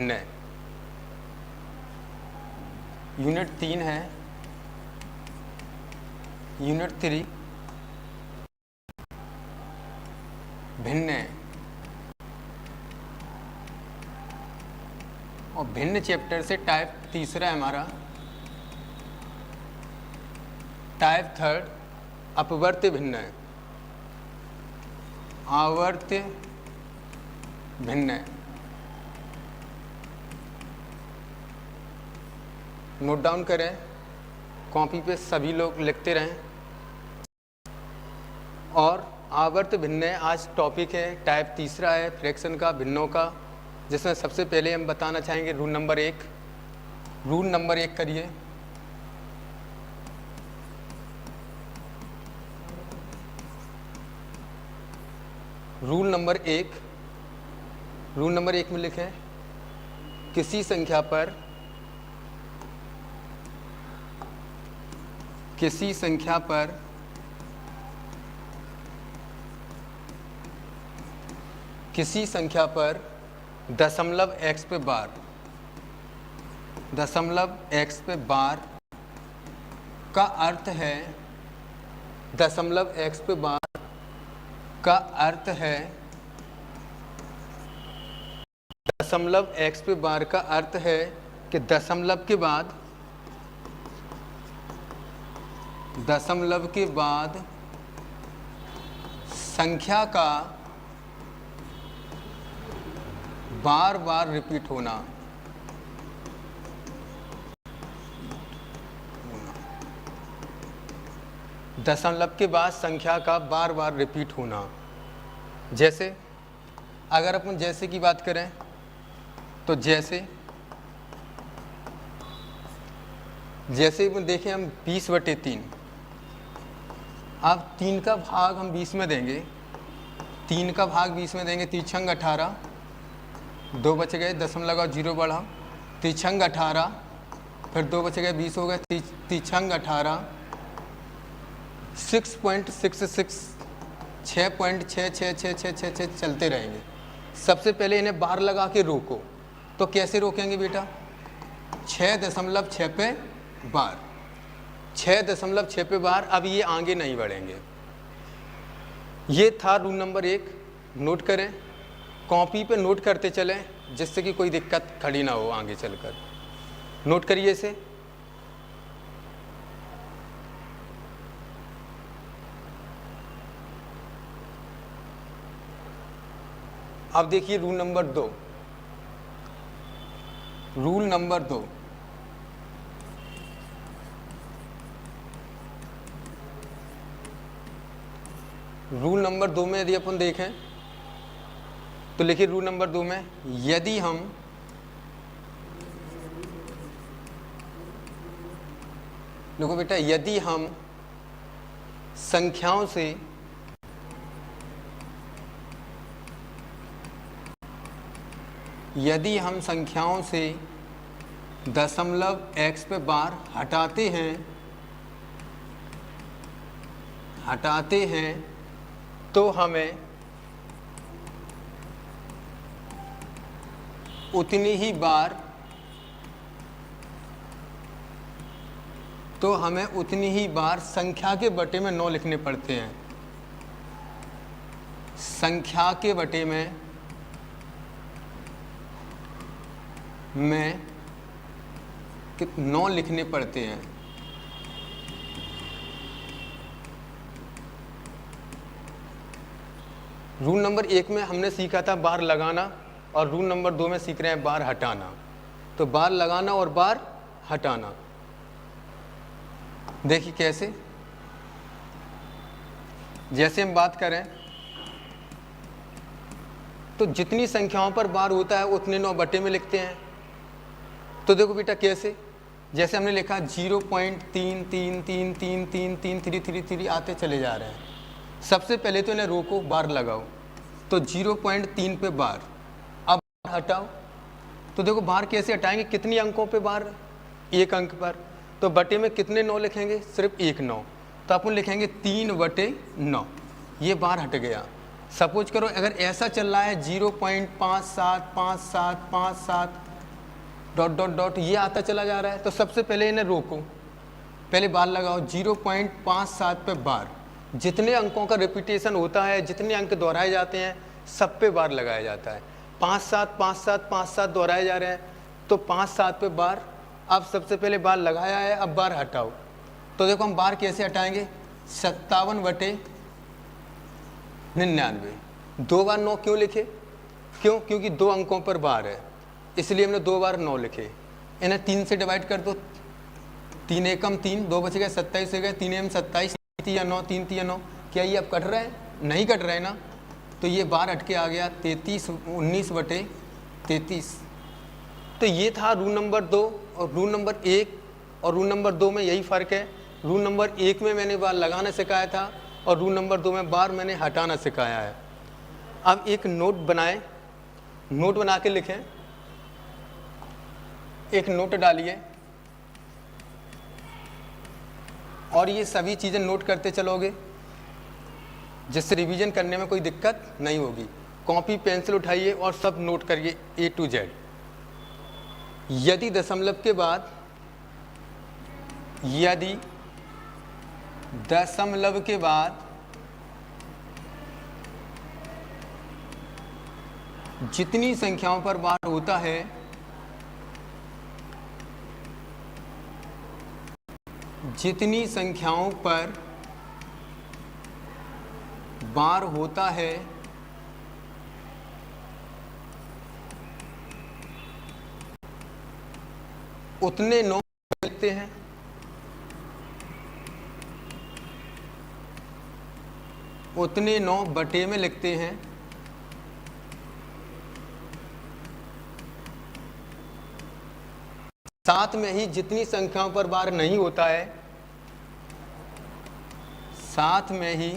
भिन्न। यूनिट 3 है, यूनिट 3 भिन्न। और भिन्न चैप्टर से टाइप तीसरा है हमारा, टाइप थर्ड अपवर्त्य भिन्न, आवर्त्य भिन्न। नोट डाउन करें, कॉपी पे सभी लोग लिखते रहें। और आवर्त भिन्न आज टॉपिक है, टाइप तीसरा है फ्रैक्शन का, भिन्नों का, जिसमें सबसे पहले हम बताना चाहेंगे रूल नंबर 1। रूल नंबर 1 करिए। रूल नंबर 1, रूल नंबर 1 में लिखें, किसी संख्या पर किसी संख्या पर दशमलव x पे बार, दशमलव x पे बार का अर्थ है, दशमलव x पे बार का अर्थ है, दशमलव x पे बार का अर्थ है कि दशमलव के बाद संख्या का बार बार रिपीट होना। दशमलव के बाद संख्या का बार बार रिपीट होना। जैसे अगर अपन जैसे की बात करें तो जैसे देखें हम 20/3। अब 3 का भाग हम 20 में देंगे, 3 का भाग 20 में देंगे, 3 छंग 18, 2 बच गए, दशमलव लगाओ, 0 बढ़ा, 3 छंग 18, फिर 2 बच गए, 20 हो गए, 3 छंग 18, 6.66, 6.6666 चलते रहेंगे। सबसे पहले इन्हें बार लगा के रोको। तो कैसे रोकेंगे बेटा? 6.6 पे बार, 6.6 पे बार। अब ये आगे नहीं बढ़ेंगे। ये था रूल नंबर 1। नोट करें, कॉपी पे नोट करते चलें, जिससे कि कोई दिक्कत खड़ी ना हो आगे चलकर। नोट करिए इसे। अब देखिए rule number 2। Rule number 2, rule number 2 में यदि अपन देखें तो लिखिए रूल नंबर 2 में, यदि हम देखो बेटा, यदि हम संख्याओं से दशमलव x पे बार हटाते हैं तो हमें उतनी ही बार संख्या के बटे में 9 लिखने पड़ते हैं। संख्या के बटे में 9 लिखने पड़ते हैं। रूल नंबर 1 में हमने सीखा था बार लगाना, और रूल नंबर 2 में सीख रहे हैं बार हटाना। तो बार लगाना और बार हटाना देखिए कैसे। जैसे हम बात करें तो जितनी संख्याओं पर बार होता है उतने 9 बटे में लिखते हैं। तो देखो बेटा कैसे, जैसे हमने लिखा 0.3333333 आते चले जा रहे हैं। सबसे पहले तो इन्हें रोको, बार लगाओ। तो 0.3 पे बार, अब बार हटाओ। तो देखो बार कैसे हटाएंगे, कितनी अंकों पे बार? 1 अंक पर। तो बटे में कितने 9 लिखेंगे? सिर्फ 1 9। तो अपन लिखेंगे 3/9। ये बार हट गया। सपोज करो अगर ऐसा चल रहा है 0.575757 डॉट डॉट डॉट ये आता चला जा रहा है। तो सबसे पहले इन्हें रोको, पहले बार लगाओ 0.57 पे बार। जितने अंकों का रिपीटेशन होता है, जितने अंक दोहराए जाते हैं, सब पे बार लगाया जाता है। 5 7 5 7 5 7 दोहराए जा रहे हैं, तो 5 7 पे बार। अब सबसे पहले बार लगाया है, अब बार हटाओ। तो देखो हम बार कैसे हटाएंगे, 57/99। 2 बार 9 क्यों लिखे, क्यों, क्योंकि 2 अंकों पर बार है, इसलिए हमने 2 बार 9 लिखे। इन्हें 3 से डिवाइड कर दो, 3 एकम 3, 2 बच गए, 27 हो गए, 3 एम 27, 3 या 9, 3 3 9। क्या ये अब कट रहा है, नहीं कट रहा है ना, तो ये बार हट के आ गया 19/33। तो ये था रूल नंबर 2 और रूल नंबर 1 और रूल नंबर 2 में यही फ़र्क है। रूल नंबर 1 में मैंने बार लगाना सिखाया था और रूल नंबर 2 में बार मैंने हटाना सिखाया है। अब एक नोट बनाएं, नोट बना के लिखें, एक नोट डालिए और ये सभी चीज़ें नोट करते चलोगे, जिससे रिवीजन करने में कोई दिक्कत नहीं होगी। कॉपी पेंसिल उठाइए और सब नोट करिए A to Z। यदि दशमलव के बाद, यदि दशमलव के बाद जितनी संख्याओं पर बार होता है, जितनी संख्याओं पर बार होता है, उतने 9 लिखते हैं। उतने 9 बटे में लिखते हैं। साथ में ही जितनी संख्याओं पर बार नहीं होता है, साथ में ही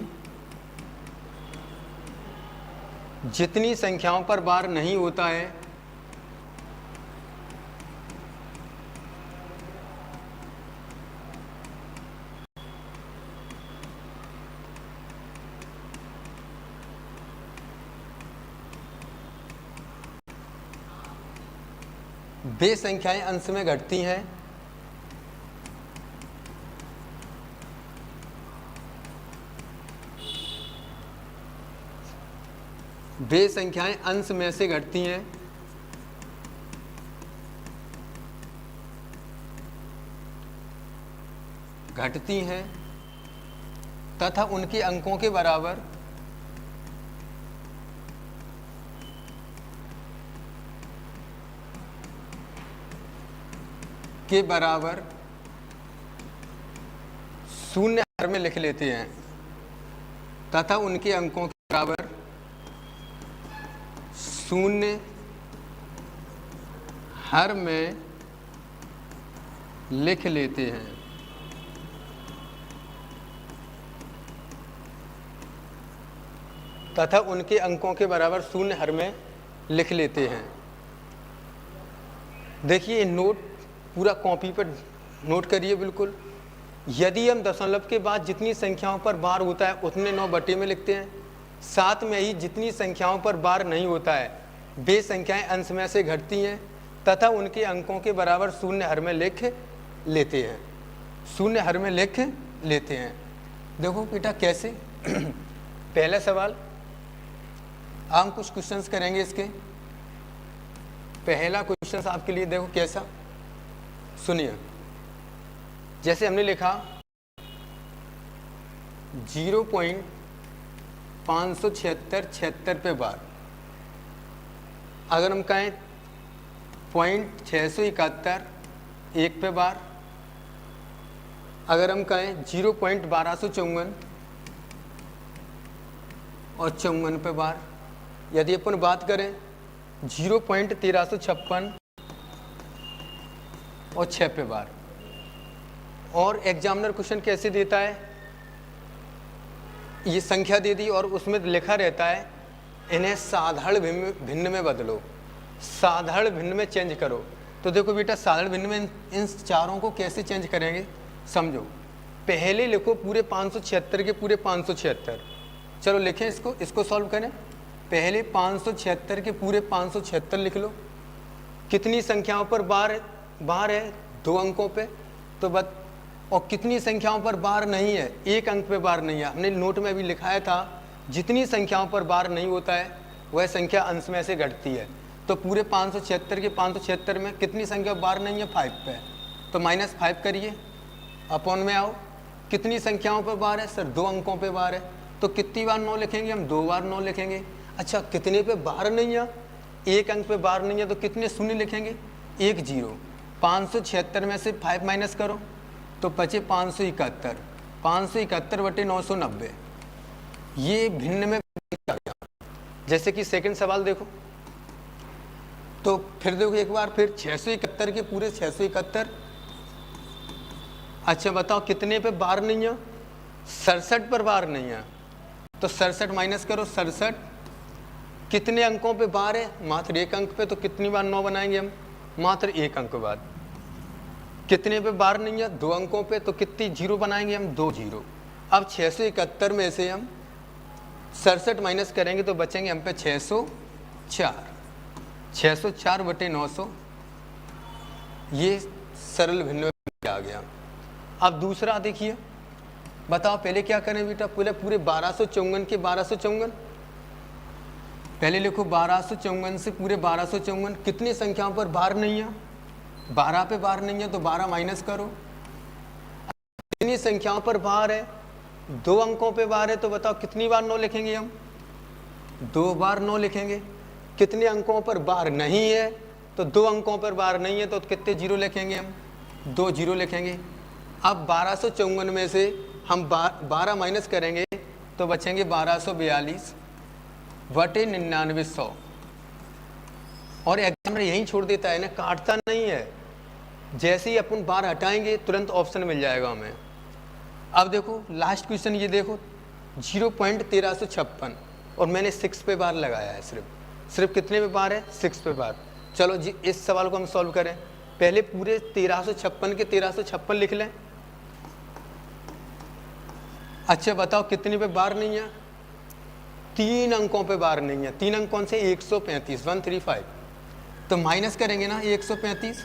जितनी संख्याओं पर बार नहीं होता है, वे संख्याएं अंश में घटती हैं। वे संख्याएं अंश में से घटती हैं। घटती हैं तथा उनके अंकों के बराबर शून्य हर में लिख लेते हैं, तथा उनके अंकों के बराबर शून्य हर में लिख लेते हैं। तथा उनके अंकों के बराबर शून्य हर में लिख लेते हैं। देखिए नोट पूरा कॉपी पर नोट करिए बिल्कुल। यदि हम दशमलव के बाद जितनी संख्याओं पर बार होता है उतने 9 बटे में लिखते हैं। साथ में ही जितनी संख्याओं पर बार नहीं होता है वे संख्याएं अंश में से घटती हैं तथा उनके अंकों के बराबर शून्य हर में लिख लेते हैं। शून्य हर में लिख लेते हैं। देखो बेटा कैसे। पहला सवाल हम कुछ क्वेश्चंस करेंगे इसके। पहला क्वेश्चन आपके लिए देखो कैसा, सुनिए। जैसे हमने लिखा 0.576 पे बार। अगर हम कहें 0.671 1 पे बार, अगर हम कहें 0.1254 और 54 पे बार, यदि अपन बात करें 0.1356 और 6 पे बार। और एग्जामिनर क्वेश्चन कैसे देता है, ये संख्या दे दी और उसमें लिखा रहता है इन्हें साधारण भिन्न में बदलो, साधारण भिन्न में चेंज करो। तो देखो बेटा साधारण भिन्न में इन चारों को कैसे चेंज करेंगे समझो। पहले लिखो पूरे 576 के पूरे 576। चलो लिखें इसको, इसको सॉल्व करें। पहले 576 के पूरे 576 लिख लो। कितनी संख्याओं पर बार है 2 अंकों पे, तो और कितनी संख्याओं पर बार नहीं है, 1 अंक पे बार नहीं है। हमने नोट में भी लिखाया था जितनी संख्याओं पर बार नहीं होता है वह संख्या अंश में से घटती है। तो पूरे 576 के 576 में कितनी संख्या बार नहीं है, 5 पे, तो -5 करिए, अपॉन में आओ। कितनी संख्याओं पर बार है सर, 2 अंकों पे बार है, तो कितनी बार 9 लिखेंगे हम, 2 बार 9 लिखेंगे। अच्छा कितने पे बार नहीं है, 1 अंक पे बार नहीं है, तो कितने शून्य लिखेंगे, 1 0। 576 में से 5 माइनस करो तो बचे 571, 571 बटे 990, ये भिन्न में आ गया। जैसे कि सेकंड सवाल देखो, तो फिर देखो एक बार फिर 671 के पूरे 671। अच्छा बताओ कितने पे बार नहीं है, 67 पर बार नहीं है, तो 67 माइनस करो 67। कितने अंकों पे बार है, मात्र 1 अंक पे, तो कितनी बार 9 बनाएंगे हम, मात्र 1 अंक बाद। कितने पे बार नहीं है, 2 अंकों पे, तो कितनी 0 बनाएंगे हम, 2 0। अब 671 में से हम 67 माइनस करेंगे तो बचेंगे हम पे 604, 604 बटे 900, ये सरल भिन्न आ गया। अब दूसरा देखिए, बताओ पहले क्या करें बेटा, पहले पूरे 1254 के 1254, पहले लिखो 1254 से पूरे 1254 कितनी संख्याओं पर बार नहीं है, 12 पे बार नहीं है, तो 12 माइनस करो। कितनी संख्याओं पर बार है, 2 अंकों पे बार है, तो बताओ कितनी बार 9 लिखेंगे हम, 2 बार 9 लिखेंगे। कितने अंकों पर बार नहीं है, तो 2 अंकों पर बार नहीं है, तो कितने 0 लिखेंगे हम, 2 0 लिखेंगे। अब 1254 में से हम 12 माइनस करेंगे तो बचेंगे 1242 बटे 9900। और एग्जामिनर यहीं छोड़ देता है ना, काटता नहीं है, जैसे ही अपन बार हटाएंगे तुरंत ऑप्शन मिल जाएगा हमें। अब देखो लास्ट क्वेश्चन, ये देखो 0.1356 और मैंने 6 पे बार लगाया है, सिर्फ कितने पे बार है, 6 पे बार। चलो जी इस सवाल को हम सॉल्व करें, पहले पूरे 1356 के 1356 लिख लें। अच्छा बताओ कितने पे बार नहीं है, 3 अंकों पे बार नहीं है। 3 अंक कौन से, 135, 135, तो माइनस करेंगे ना 135,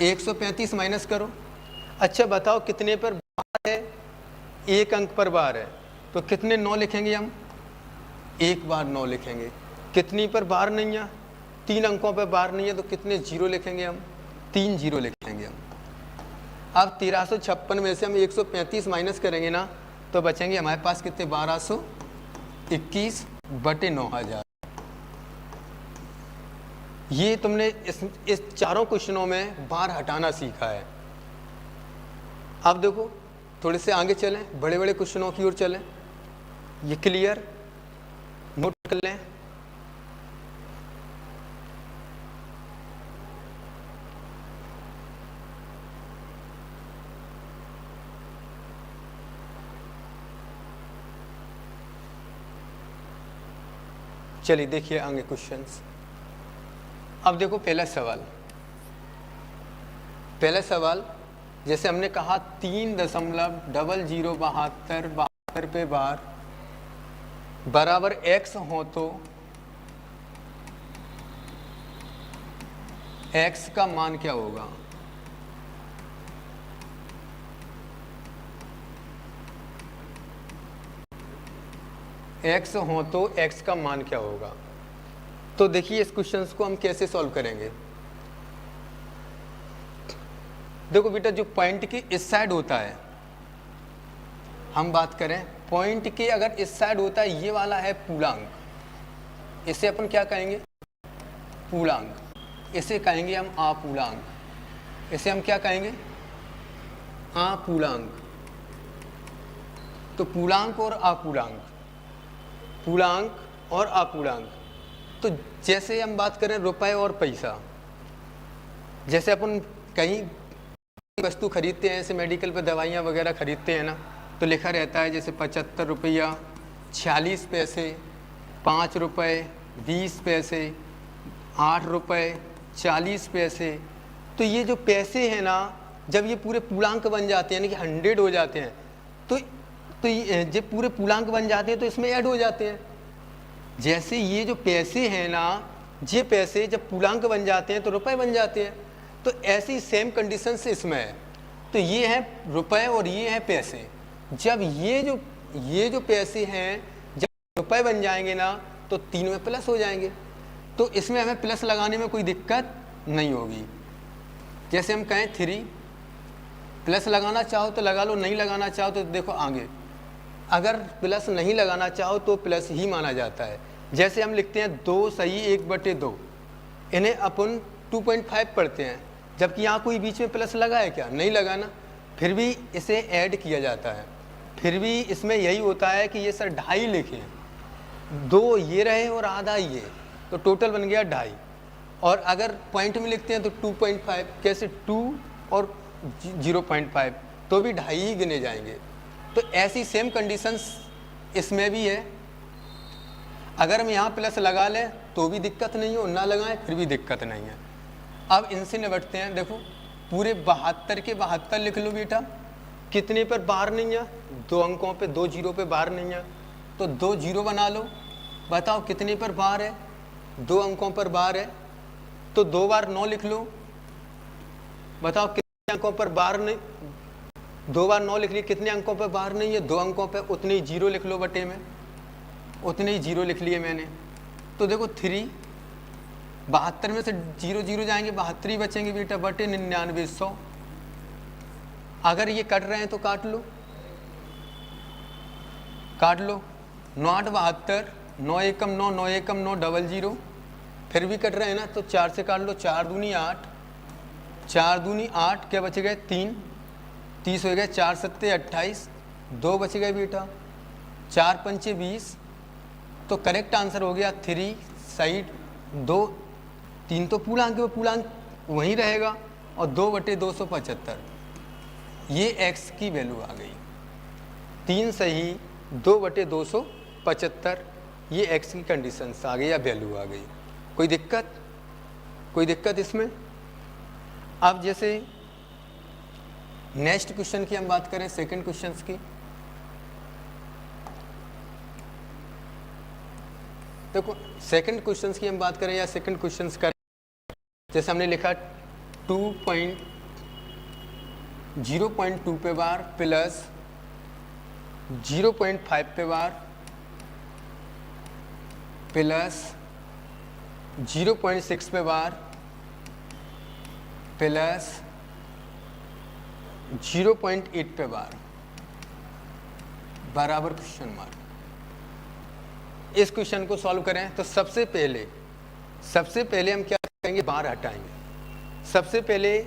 135 माइनस करो। अच्छा बताओ कितने पर बार है, 1 अंक पर बार है, तो कितने 9 लिखेंगे हम, 1 बार 9 लिखेंगे। कितनी पर बार नहीं है, 3 अंकों पर बार नहीं है, तो कितने 0 लिखेंगे हम, 3 0 लिखेंगे हम। अब 1356 में से हम 135 माइनस करेंगे ना, तो बचेंगे हमारे पास कितने, 1221 बटे 9000। ये तुमने इस चारों क्वेश्चनों में बार हटाना सीखा है। अब देखो थोड़े से आगे चलें, बड़े बड़े क्वेश्चनों की ओर चलें। ये क्लियर नोट कर लें। चलिए देखिए आगे क्वेश्चंस। अब देखो पहला सवाल जैसे हमने कहा 3.0072 पे बार बराबर x हो तो x का मान क्या होगा। x हो तो x का मान क्या होगा। तो देखिए इस क्वेश्चन को हम कैसे सॉल्व करेंगे। देखो बेटा जो पॉइंट की इस साइड होता है, हम बात करें पॉइंट के अगर इस साइड होता है, ये वाला है पूर्णांक, इसे अपन क्या कहेंगे, पूर्णांक। इसे कहेंगे हम अपूर्णांक। इसे हम क्या कहेंगे, अपूर्णांक। तो पूर्णांक और अपूर्णांक, पूर्णांक और अपूर्णांक। तो जैसे हम बात करें रुपए और पैसा, जैसे अपन कहीं वस्तु खरीदते हैं, जैसे मेडिकल पे दवाइयाँ वगैरह खरीदते हैं ना, तो लिखा रहता है जैसे 75 रुपया 46 पैसे, 5 रुपये 20 पैसे, 8 रुपये 40 पैसे। तो ये जो पैसे हैं ना, जब ये पूरे पूर्णांक बन जाते हैं, यानी कि 100 हो जाते हैं, तो ये जब पूरे पूर्णांक बन जाते हैं तो इसमें ऐड हो जाते हैं। जैसे ये जो पैसे हैं ना, ये पैसे जब पूर्णांक बन जाते हैं तो रुपए बन जाते हैं। तो ऐसी सेम कंडीशंस इसमें है। तो ये है रुपए और ये है पैसे। जब ये जो पैसे हैं जब रुपए बन जाएंगे ना तो 3 में प्लस हो जाएंगे। तो इसमें हमें प्लस लगाने में कोई दिक्कत नहीं होगी। जैसे हम कहें 3, प्लस लगाना चाहो तो लगा लो, नहीं लगाना चाहो तो देखो आगे। अगर प्लस नहीं लगाना चाहो तो प्लस ही माना जाता है। जैसे हम लिखते हैं 2 सही 1/2, इन्हें अपन 2.5 पढ़ते हैं, जबकि यहाँ कोई बीच में प्लस लगा है क्या? नहीं लगाना, फिर भी इसे ऐड किया जाता है। फिर भी इसमें यही होता है कि ये सर 2.5 लिखें, 2 ये रहे और आधा ये, तो टोटल बन गया 2.5। और अगर पॉइंट में लिखते हैं तो 2.5, कैसे 2 और 0.5 तो भी 2.5 ही गिने जाएंगे। तो ऐसी सेम कंडीशंस इसमें भी है। अगर हम यहाँ प्लस लगा लें तो भी दिक्कत नहीं है और ना लगाएं फिर भी दिक्कत नहीं है। अब इनसे निपटते हैं। देखो पूरे 72 के 72 लिख लो बेटा। कितने पर बार नहीं है? 2 अंकों पे, 2 जीरो पे बार नहीं है, तो 2 जीरो बना लो। बताओ कितने पर बार है? 2 अंकों पर बार है, तो 2 बार 9 लिख लो। बताओ कितने अंकों पर बार नहीं? 2 बार 9 लिख ली, कितने अंकों पर बार नहीं है? 2 अंकों पे, उतने ही जीरो लिख लो बटे में, उतने ही जीरो लिख लिए मैंने। तो देखो 3, 72 में से 0 0 जाएंगे, 72 ही बचेंगे बेटा, बटे 99 100। अगर ये कट रहे हैं तो काट लो, काट लो। 9 8 72, 9 एकम 9, 9 एकम 9, 0 0। फिर भी कट रहे हैं ना, तो 4 से काट लो। 4 दूनी 8, 4 दूनी 8, क्या बचे गए? 3, 30 हो गए। 4 सत्ते 28, 2 बच गए बेटा। 4 पंचे 20। तो करेक्ट आंसर हो गया 3 साइड 2। 3 तो पूर्णांक में पूर्णांक वहीं रहेगा, और 2/275 ये x की वैल्यू आ गई। 3 सही 2/275 ये x की कंडीशन आ गई या वैल्यू आ गई। कोई दिक्कत? कोई दिक्कत इसमें? अब जैसे नेक्स्ट क्वेश्चन की हम बात करें, सेकंड क्वेश्चन की। देखो सेकंड क्वेश्चन की हम बात करें या सेकंड क्वेश्चन करें, जैसे हमने लिखा 0.2 पे बार प्लस 0.5 पे बार प्लस 0.6 पे बार प्लस 0.8 पे बार बराबर क्वेश्चन मार्क। इस क्वेश्चन को सॉल्व करें तो सबसे पहले हम क्या करेंगे? बार हटाएंगे। सबसे पहले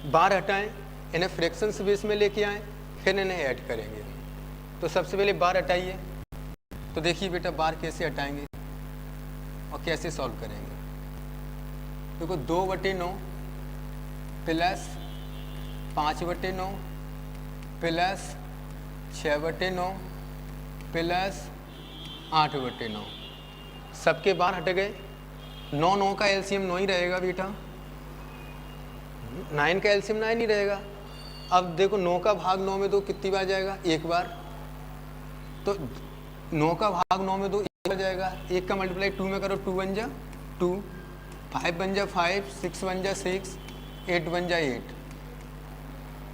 बार हटाएं, इन्हें फ्रैक्शंस बेस में लेके आएं, फिर इन्हें ऐड करेंगे। तो सबसे पहले बार हटाइए। तो देखिए बेटा बार कैसे हटाएंगे और कैसे सॉल्व करेंगे। देखो 2/9 प्लस 5/9 प्लस 6/9 प्लस 8/9, सबके बार हट गए। 9 9 का एलसीएम 9 ही रहेगा बेटा, 9 का एलसीएम 9 ही रहेगा। अब देखो 9 का भाग 9 में 2 कितनी बार जाएगा? 1 बार। तो 9 का भाग 9 में 2 1 बार जाएगा। 1 का मल्टीप्लाई 2 में करो, 2 बन जा 2, 5 बन जा 5, 6 बन जा 6, 8 बन जा 8।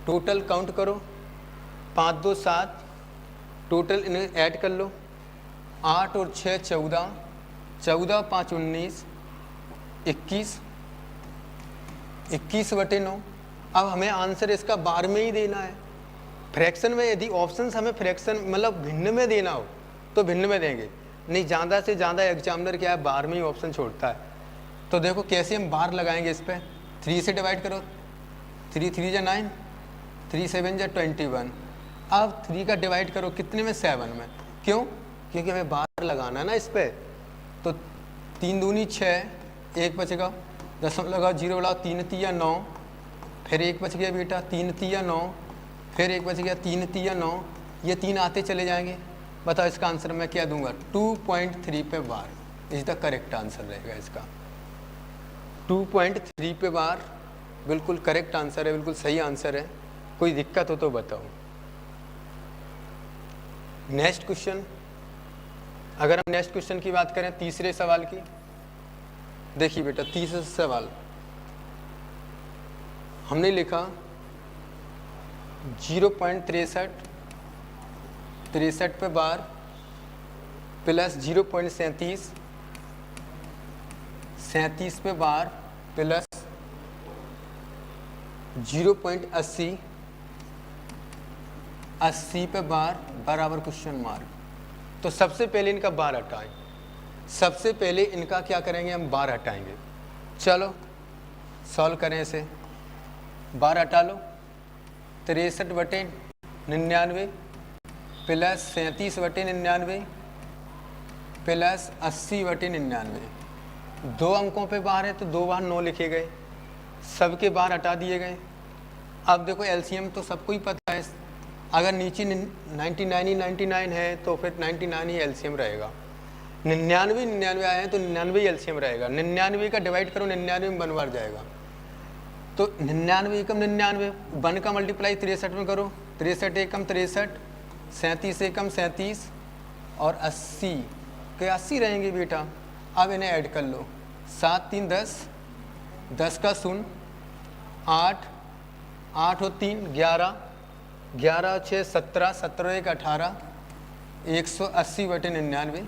टोटल काउंट करो, 5 2 7, टोटल इन्हें ऐड कर लो। 8 और 6 14, 14 5 19, 21, 21/9। अब हमें आंसर इसका बार में ही देना है। फ्रैक्शन में यदि ऑप्शंस हमें फ्रैक्शन मतलब भिन्न में देना हो तो भिन्न में देंगे, नहीं ज़्यादा से ज़्यादा एग्जामिनर क्या है बार में ही ऑप्शन छोड़ता है। तो देखो कैसे हम बार लगाएंगे इस पर। 3 से डिवाइड करो, 3 3 जा 9, 3 7 जा 21। अब 3 का डिवाइड करो कितने में? 7 में। क्यों? क्योंकि हमें बार लगाना है ना इस पर। तो 3 दूनी 6, 1 बचेगा, दशमलव लगाओ, 0 लगाओ, 3 3 9, फिर 1 बच गया बेटा, 3 3 9, फिर 1 बच गया, 3 3 9, ये 3 आते चले जाएंगे। बताओ इसका आंसर मैं क्या दूंगा? 2.3 पे bar is the correct answer रहेगा इसका। 2.3 पे बार बिल्कुल करेक्ट आंसर है, बिल्कुल सही आंसर है। कोई दिक्कत हो तो बताओ। नेक्स्ट क्वेश्चन, अगर हम नेक्स्ट क्वेश्चन की बात करें तीसरे सवाल की, देखिए बेटा, तीसरा सवाल हमने लिखा 0.63 पे बार प्लस 0.37 पे बार प्लस 0.80 पे बार बराबर क्वेश्चन मार्क। तो सबसे पहले इनका बार हटाएं। सबसे पहले इनका क्या करेंगे, हम बार हटाएंगे। चलो सॉल्व करें इसे। बार हटा लो। 63/99 प्लस 37/99 प्लस 80/99। 2 अंकों पे बार है तो 2 बार 9 लिखे गए, सबके बार हटा दिए गए। अब देखो एलसीएम तो सबको ही पता है, अगर नीचे 99 ही 99 है तो फिर 99 ही एलसीएम रहेगा। 99 आए हैं तो 99 ही एलसीएम रहेगा। 99 का डिवाइड करो 99 में 1 बार जाएगा, तो 99 एकम 99, 1 का मल्टीप्लाई 63 में करो, 63 एकम 63, 37 एकम 37 और 80 के 80 रहेंगे बेटा। अब इन्हें ऐड कर लो। 7 3 10, 10 का 0, 8, 8 और 3 11, 11 और 6 17, 17 1 18, 180/99।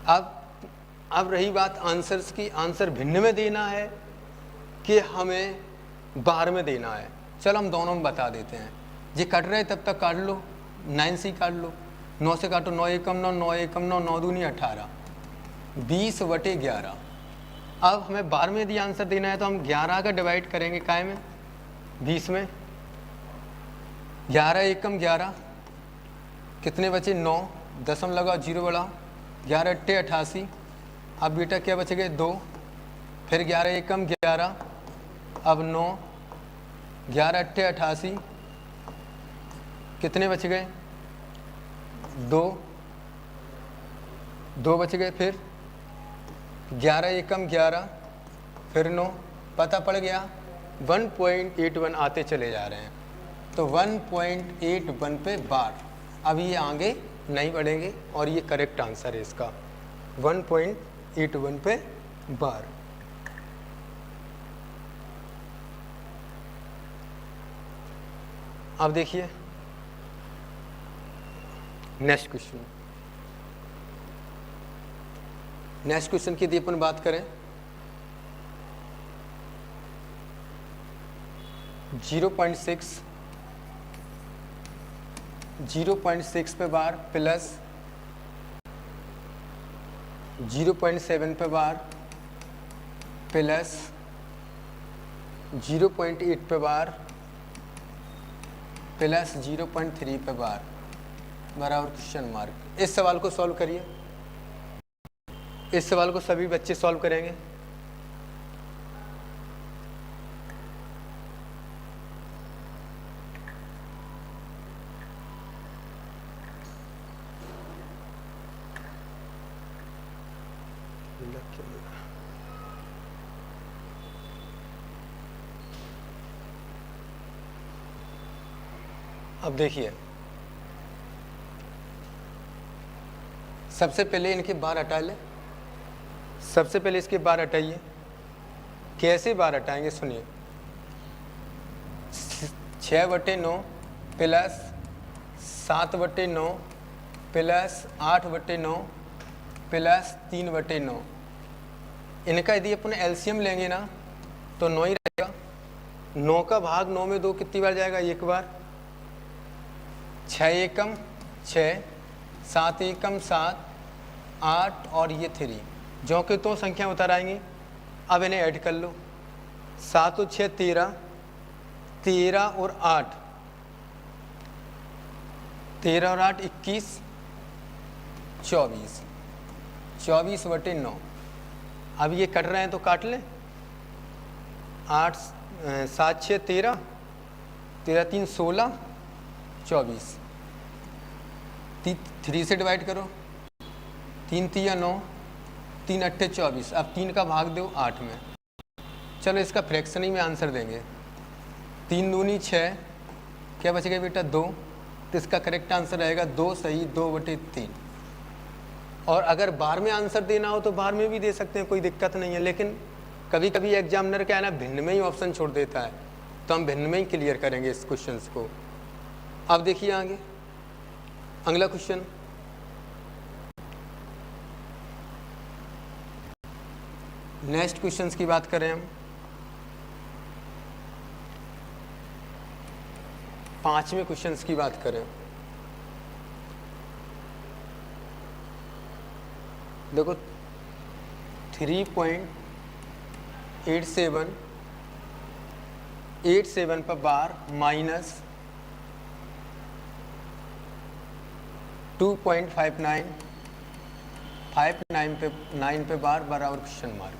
अब रही बात आंसर्स की, आंसर भिन्न में देना है कि हमें बार में देना है। चलो हम दोनों में बता देते हैं। ये कट रहे तब तक काट लो, 9 से ही काट लो। 9 से काटो, 9 एकम 9, 9 एकम 9, 9 दूनी 18, 20/11। अब हमें बार में यदि आंसर देना है तो हम 11 का डिवाइड करेंगे काय में, 20 में। 11 एकम 11, कितने बचे 9, दशम लगाओ, 0 बढ़ाओ, 11 अट्ठे 88। अब बेटा क्या बचे गए 2, फिर 11 एकम 11, अब 9, 11 अट्ठे 88, कितने बच गए 2, 2 बच गए। फिर 11 एकम 11, फिर 9, पता पड़ गया 1.81 आते चले जा रहे हैं, तो 1.81 पे बार। अब ये आगे नहीं बढ़ेंगे और ये करेक्ट आंसर है इसका, 1.81 पे बार। अब देखिए नेक्स्ट क्वेश्चन। नेक्स्ट क्वेश्चन की यदि अपन बात करें, 0.6 पे बार प्लस 0.7 पे बार प्लस 0.8 पे बार प्लस 0.3 पे बार बराबर क्वेश्चन मार्क। इस सवाल को सॉल्व करिए। इस सवाल को सभी बच्चे सॉल्व करेंगे। अब देखिए, सबसे पहले इनके बार हटा ले। सबसे पहले इसके बार हटाइए। कैसे बार हटाएंगे सुनिए। 6/9 प्लस 7/9 प्लस 8/9 प्लस 3/9। इनका यदि अपन एलसीएम लेंगे ना तो 9 ही रहेगा। 9 का भाग 9 में 2 कितनी बार जाएगा, 1 बार। 6 एकम 6, 7 एकम 7, 8 और ये 3, जो कि 2 संख्या उतर आएंगी। अब इन्हें ऐड कर लो। 7 और 6 13, 13 और 8, 13 और 8 21, 24, 24/9। अब ये कट रहे हैं तो काट लें। 8 7 6 13, 13 3 16, 24। 3 से डिवाइड करो, 3 3 9, 3 8 24। अब 3 का भाग दो 8 में। चलो इसका फ्रैक्शन ही में आंसर देंगे। 3 दूनी 6, क्या बचेगा बेटा 2, तो इसका करेक्ट आंसर रहेगा 2 सही 2/3। और अगर बार में आंसर देना हो तो बार में भी दे सकते हैं, कोई दिक्कत नहीं है। लेकिन कभी कभी एग्जामिनर क्या है ना, भिन्न में ही ऑप्शन छोड़ देता है, तो हम भिन्न में ही क्लियर करेंगे इस क्वेश्चन को। अब देखिए आगे अगला क्वेश्चन, नेक्स्ट क्वेश्चंस की बात करें हम, 5वें क्वेश्चंस की बात करें। देखो 3.87 पर बार माइनस 2.59 पे बार बराबर क्वेश्चन मार्क।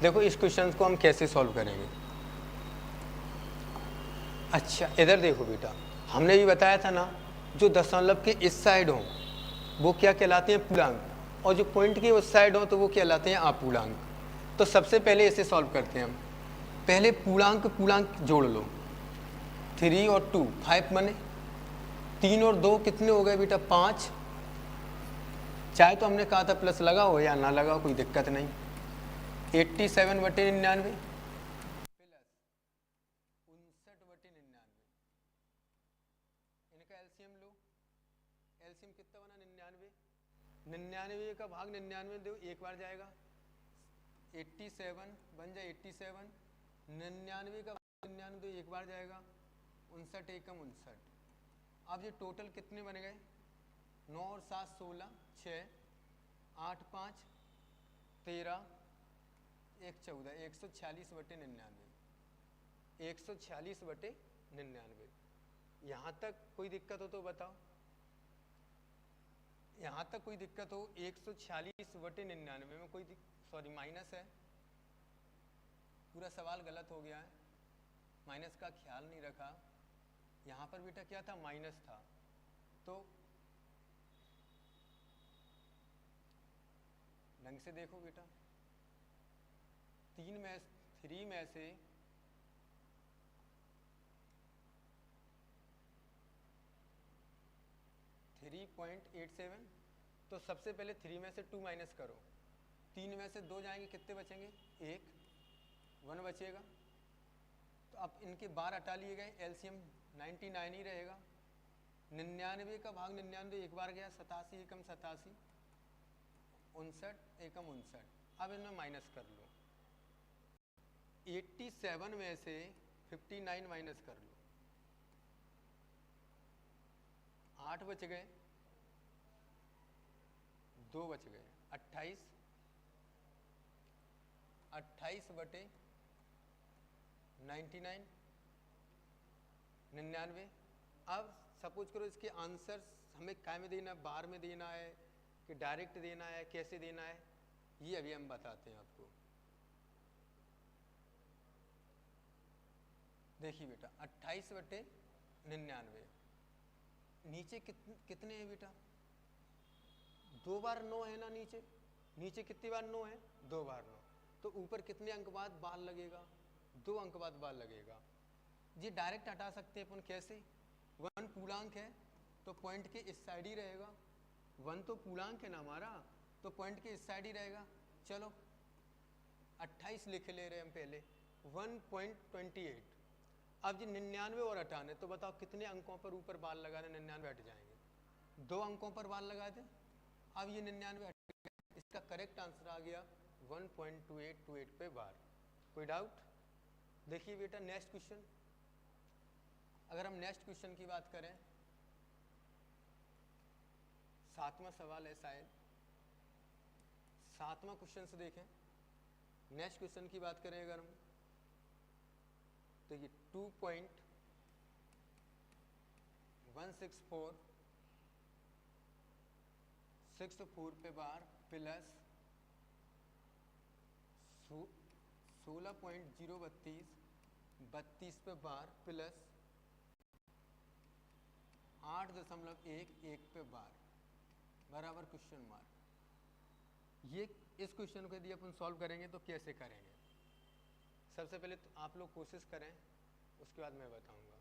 देखो इस क्वेश्चन को हम कैसे सॉल्व करेंगे। अच्छा इधर देखो बेटा, हमने भी बताया था ना, जो दशमलव के इस साइड हो वो क्या कहलाते हैं, पूर्णांक, और जो पॉइंट के उस साइड हो तो वो कहलाते हैं अपूर्णांक। तो सबसे पहले इसे सॉल्व करते हैं हम। पहले पूर्णांक जोड़ लो, 3 और 2 5 बने, 3 और 2 कितने हो गए बेटा 5। चाहे तो हमने कहा था प्लस लगाओ या ना लगाओ कोई दिक्कत नहीं। 87/99 प्लस 59/99, इनका एलसीएम लो। एलसीएम कितना बना 99, 99 का भाग 99 दो, एक बार जाएगा 87 बन जाए 87, 99 का भाग 99 दो, एक बार जाएगा 59 एकम 59। अब ये टोटल कितने बन गए, 9 और 7 16, 6 8 5 13 1 14, 146/99, 146/99। यहाँ तक कोई दिक्कत हो तो बताओ, यहाँ तक कोई दिक्कत हो। 146/99 में कोई सॉरी माइनस है, पूरा सवाल गलत हो गया है, माइनस का ख्याल नहीं रखा। यहाँ पर बेटा क्या था, माइनस था। तो ढंग से देखो बेटा, 3 में से 3.87, तो सबसे पहले 3 में से 2 माइनस करो, 3 में से 2 जाएंगे, कितने बचेंगे, 1 बचेगा। तो अब इनके बार हटा लिए गए, एलसीएम 99 ही रहेगा। 99 का भाग 99 एक बार गया, 87 एकम 87, 59 एकम 59। अब इनमें माइनस कर लो, 87 में से 59 माइनस कर लो, 8 बच गए, 2 बच गए, 28 28/99 99। अब सपोज करो इसके आंसर हमें क्या में देना है, बार में देना है कि डायरेक्ट देना है, कैसे देना है, ये अभी हम बताते हैं आपको। देखिए बेटा 28/99, नीचे कितने हैं बेटा, 2 बार 9 है ना, नीचे कितनी बार 9 है, 2 बार 9। तो ऊपर कितने अंक बाद बार लगेगा, 2 अंक बाद बार लगेगा। ये डायरेक्ट हटा सकते हैं अपन, कैसे, 1 पूर्णांक है तो पॉइंट के इस साइड ही रहेगा, 1 तो पूर्णांक है ना हमारा, तो पॉइंट के इस साइड ही रहेगा। चलो 28 लिख ले रहे हम पहले, 1.28। अब जी 99 और हटाने, तो बताओ कितने अंकों पर ऊपर बार लगाने, 99 हट जाएंगे, 2 अंकों पर बार लगा दे। अब ये 99 हट गया, इसका करेक्ट आंसर आ गया 1.2828 पे बार। कोई डाउट। देखिए बेटा नेक्स्ट क्वेश्चन, अगर हम नेक्स्ट क्वेश्चन की बात करें, 7वां सवाल है शायद, 7वां क्वेश्चन से देखें। नेक्स्ट क्वेश्चन की बात करें अगर हम, तो ये 2.164 पे बार प्लस 16.032 पे बार प्लस 8.11 पे बार बराबर क्वेश्चन मार्क। ये इस क्वेश्चन को यदि अपन सॉल्व करेंगे तो कैसे करेंगे, सबसे पहले तो आप लोग कोशिश करें, उसके बाद मैं बताऊंगा।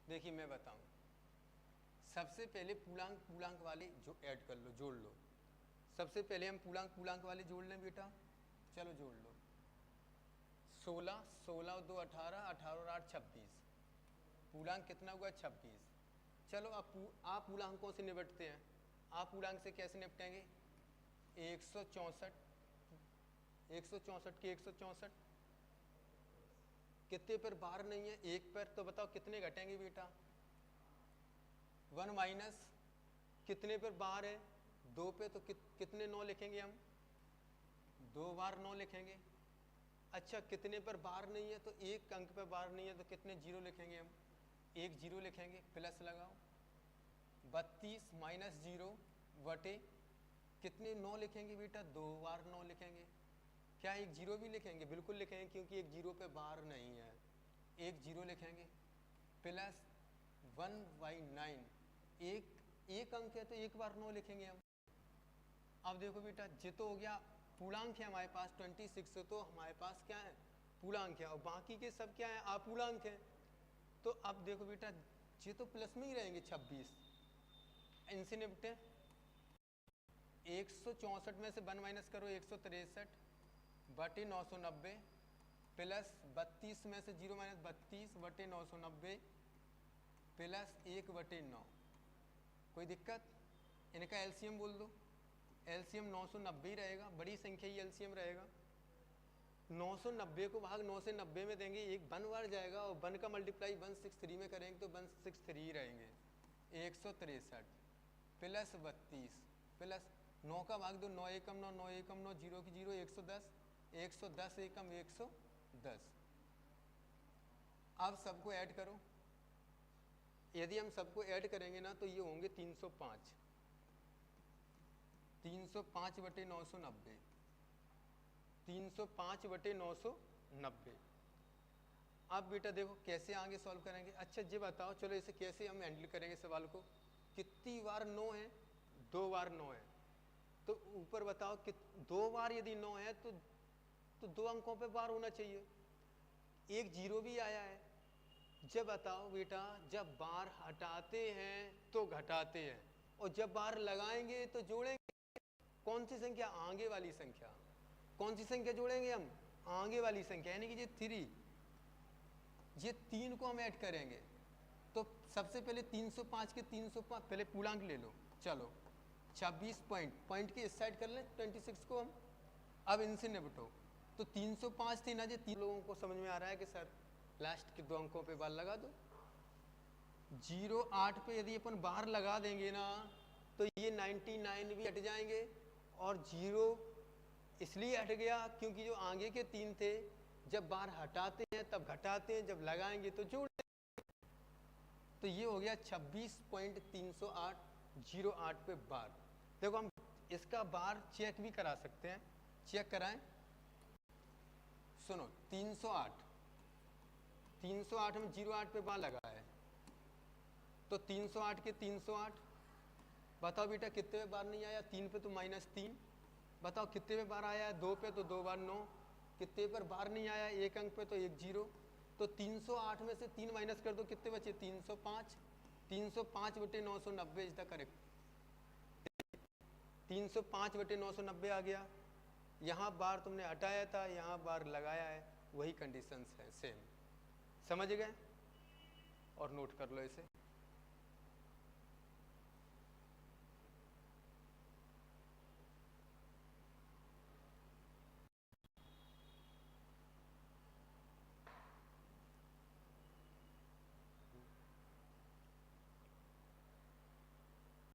देखिए मैं बताऊं, सबसे पहले पूर्णांक पूर्णांक वाले जो ऐड कर लो, जोड़ लो। सबसे पहले हम पूर्णांक पूर्णांक वाले जोड़ लें बेटा, चलो जोड़ लो। 16, 16 और 2 18, 18 और 8 26, पूर्णांक कितना हुआ 26। चलो अब आप पूर्णांकों से निपटते हैं। आप पूर्णांक से कैसे निपटेंगे? 164, 164 के 164, कितने पर बार नहीं है? एक पर, तो बताओ कितने घटेंगे बेटा? 1 माइनस कितने पर बार है? 2 पे, तो कितने 9 लिखेंगे हम? 2 बार 9 लिखेंगे। अच्छा कितने पर बार नहीं है? तो एक अंक पर बार नहीं है, तो कितने जीरो लिखेंगे हम? एक जीरो लिखेंगे, प्लस लगाओ 32 माइनस जीरो बटे कितने 9 लिखेंगे बेटा? 2 बार 9 लिखेंगे। क्या एक जीरो भी लिखेंगे? बिल्कुल लिखेंगे, क्योंकि एक जीरो पे बार नहीं है, एक जीरो लिखेंगे प्लस 1/9, एक अंक है तो एक बार 9 लिखेंगे हम। अब देखो बेटा, जितो हो गया पूर्णांक है हमारे पास 26, तो हमारे पास क्या है? पूर्णांक है, और बाकी के सब क्या है? अपूर्णांक है। तो अब देखो बेटा, ये तो प्लस में ही रहेंगे 26, इनसे निपटे। 164 में से 1 माइनस करो 163 बटे 990 प्लस 32 में से 0 माइनस 32 बटे 990 प्लस 1 बटे 9। कोई दिक्कत? इनका एलसीएम बोल दो। एलसीएम 990 ही रहेगा, बड़ी संख्या ही एलसीएम रहेगा। 990 को भाग 9 से 90 में देंगे, एक 1 बार जाएगा, और 1 का मल्टीप्लाई 163 में करेंगे तो 163 ही रहेंगे। 163 प्लस 32 प्लस 9 का भाग दो, 9 एकम 9, 9 एकम 9, 0 की 0, 110, 110 एकम 110। अब सबको ऐड करो। यदि हम सबको ऐड करेंगे ना, तो ये होंगे 305, 305 बटे 990, 305 बटे 990। अब बेटा देखो कैसे आगे सॉल्व करेंगे। अच्छा ये बताओ, चलो इसे कैसे हम हैंडल करेंगे सवाल को? कितनी बार 9 है? 2 बार 9 है, तो ऊपर बताओ कि 2 बार यदि 9 है तो 2 अंकों पे बार होना चाहिए। एक जीरो भी आया है। जब बताओ बेटा, जब बार हटाते हैं तो घटाते हैं, और जब बार लगाएंगे तो जोड़ेंगे। कौन सी संख्या? आगे वाली संख्या। कौन सी संख्या जोड़ेंगे हम? आगे वाली संख्या, यानी कि ये 3, ये 3 को हम ऐड करेंगे। तो सबसे पहले 305 के 305, पहले पूर्णांक ले लो। चलो 26 पॉइंट के इस साइड कर लें 26 को हम। अब इनसे निपटो। तो 305 थी ना, ये 3 लोगों को समझ में आ रहा है कि सर लास्ट के 2 अंकों पे बार लगा दो। 08 पे यदि अपन बार लगा देंगे ना, तो ये 99 भी हट जाएंगे, और 0 इसलिए हट गया क्योंकि जो आगे के 3 थे, जब बार हटाते हैं तब घटाते हैं, जब लगाएंगे तो जोड़ेंगे। तो ये हो गया 26.308 पे बार। देखो हम इसका बार चेक भी करा सकते हैं, चेक कराएं। सुनो 308 में 08 पे बार लगा है, तो 308 के 308। बताओ बेटा कितने पे बार नहीं आया? 3 पे तो -3। बताओ कितने पे बार आया? 2 पे तो 2 बार 9। कितने पर बार नहीं आया? एक अंक पे तो 1 0। तो 308 में से 3 माइनस कर दो, कितने बचे? 305। 305 बटे 990 इज द करेक्ट। 305 बटे 990 आ गया। यहाँ बार तुमने हटाया था, यहाँ बार लगाया है, वही कंडीशंस है सेम। समझ गए? और नोट कर लो इसे।